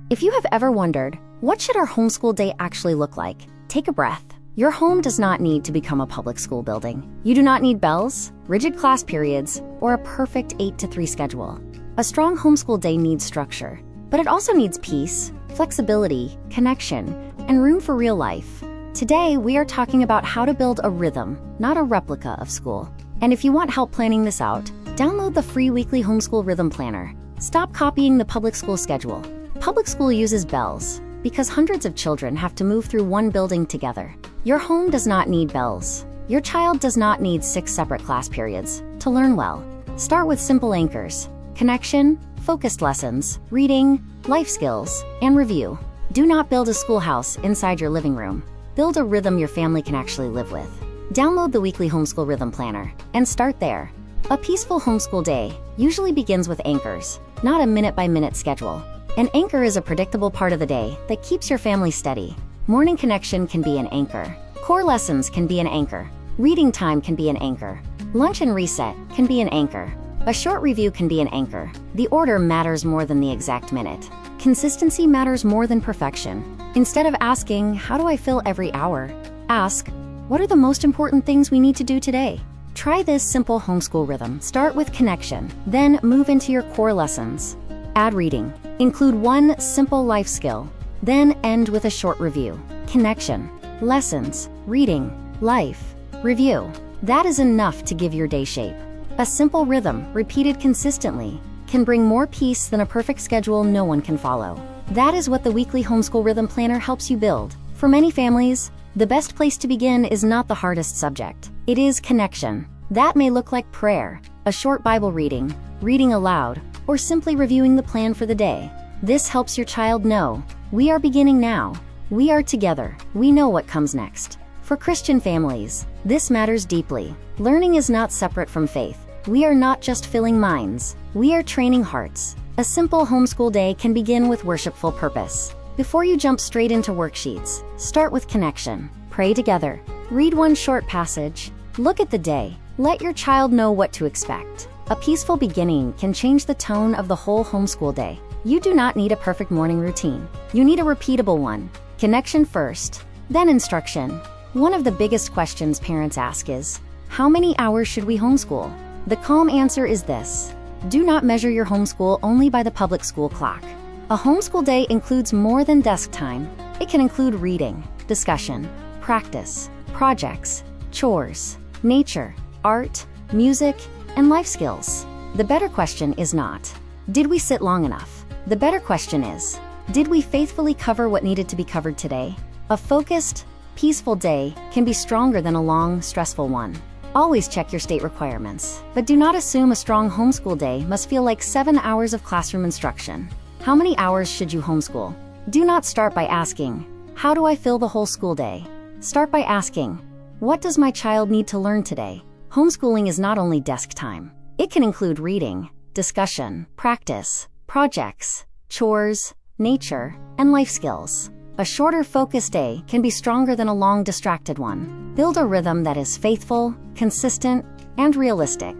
If you have ever wondered, what should our homeschool day actually look like? Take a breath. Your home does not need to become a public school building. You do not need bells, rigid class periods, or a perfect 8 to 3 schedule. A strong homeschool day needs structure, but it also needs peace, flexibility, connection, and room for real life. Today, we are talking about how to build a rhythm, not a replica of school. And if you want help planning this out, download the free weekly homeschool rhythm planner. Stop copying the public school schedule. Public school uses bells because hundreds of children have to move through one building together. Your home does not need bells. Your child does not need 6 separate class periods to learn well. Start with simple anchors: connection, focused lessons, reading, life skills, and review. Do not build a schoolhouse inside your living room. Build a rhythm your family can actually live with. Download the weekly homeschool rhythm planner and start there. A peaceful homeschool day usually begins with anchors, not a minute-by-minute schedule. An anchor is a predictable part of the day that keeps your family steady. Morning connection can be an anchor. Core lessons can be an anchor. Reading time can be an anchor. Lunch and reset can be an anchor. A short review can be an anchor. The order matters more than the exact minute. Consistency matters more than perfection. Instead of asking, "How do I fill every hour?" ask, "What are the most important things we need to do today?" Try this simple homeschool rhythm. Start with connection, then move into your core lessons. Add reading. Include one simple life skill, then end with a short review. Connection, lessons, reading, life, review. That is enough to give your day shape. A simple rhythm, repeated consistently, can bring more peace than a perfect schedule no one can follow. That is what the weekly homeschool rhythm planner helps you build. For many families, the best place to begin is not the hardest subject. It is connection. That may look like prayer, a short Bible reading, reading aloud, or simply reviewing the plan for the day. This helps your child know, we are beginning now. We are together. We know what comes next. For Christian families, this matters deeply. Learning is not separate from faith. We are not just filling minds. We are training hearts. A simple homeschool day can begin with worshipful purpose. Before you jump straight into worksheets, start with connection. Pray together. Read one short passage. Look at the day. Let your child know what to expect. A peaceful beginning can change the tone of the whole homeschool day. You do not need a perfect morning routine. You need a repeatable one. Connection first, then instruction. One of the biggest questions parents ask is, how many hours should we homeschool? The calm answer is this: do not measure your homeschool only by the public school clock. A homeschool day includes more than desk time. It can include reading, discussion, practice, projects, chores, nature, art, music, and life skills. The better question is not, did we sit long enough? The better question is, did we faithfully cover what needed to be covered today? A focused, peaceful day can be stronger than a long, stressful one. Always check your state requirements, but do not assume a strong homeschool day must feel like 7 hours of classroom instruction. How many hours should you homeschool? Do not start by asking, how do I fill the whole school day? Start by asking, what does my child need to learn today? Homeschooling is not only desk time. It can include reading, discussion, practice, projects, chores, nature, and life skills. A shorter, focused day can be stronger than a long, distracted one. Build a rhythm that is faithful, consistent, and realistic.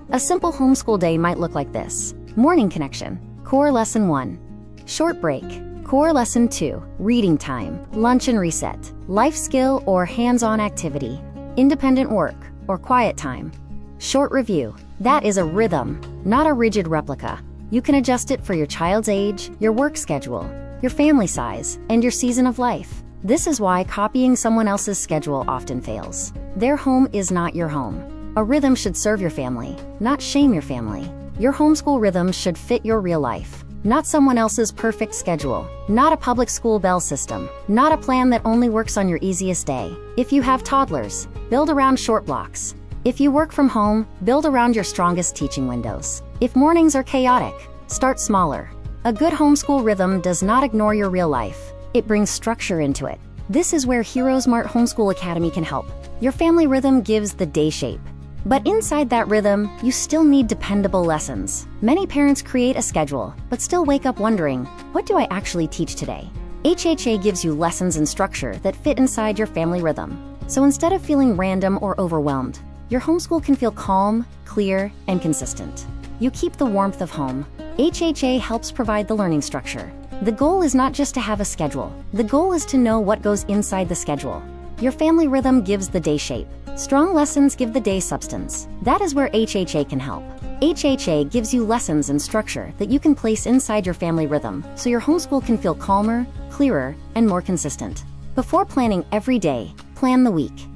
A simple homeschool day might look like this: morning connection, core lesson 1. Short break, core lesson 2. Reading time, lunch and reset, life skill or hands-on activity, independent work, or quiet time. Short review. That is a rhythm, not a rigid replica. You can adjust it for your child's age, your work schedule, your family size, and your season of life. This is why copying someone else's schedule often fails. Their home is not your home. A rhythm should serve your family, not shame your family. Your homeschool rhythm should fit your real life, not someone else's perfect schedule, not a public school bell system, not a plan that only works on your easiest day. If you have toddlers, build around short blocks. If you work from home, build around your strongest teaching windows. If mornings are chaotic, start smaller. A good homeschool rhythm does not ignore your real life. It brings structure into it. This is where HeroesMart Homeschool Academy can help. Your family rhythm gives the day shape. But inside that rhythm, you still need dependable lessons. Many parents create a schedule, but still wake up wondering, what do I actually teach today? HHA gives you lessons and structure that fit inside your family rhythm. So instead of feeling random or overwhelmed, your homeschool can feel calm, clear, and consistent. You keep the warmth of home. HHA helps provide the learning structure. The goal is not just to have a schedule. The goal is to know what goes inside the schedule. Your family rhythm gives the day shape. Strong lessons give the day substance. That is where HHA can help. HHA gives you lessons and structure that you can place inside your family rhythm so your homeschool can feel calmer, clearer, and more consistent. Before planning every day, plan the week.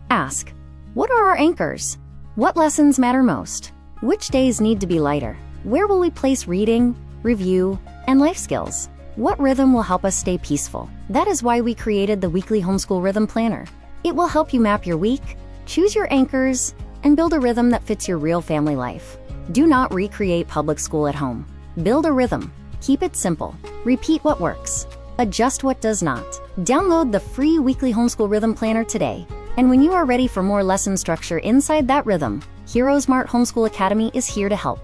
Ask, what are our anchors? What lessons matter most? Which days need to be lighter? Where will we place reading, review, and life skills? What rhythm will help us stay peaceful? That is why we created the Weekly Homeschool Rhythm Planner. It will help you map your week, choose your anchors, and build a rhythm that fits your real family life. Do not recreate public school at home. Build a rhythm. Keep it simple. Repeat what works. Adjust what does not. Download the free Weekly Homeschool Rhythm Planner today. And when you are ready for more lesson structure inside that rhythm, HeroesMart Homeschool Academy is here to help.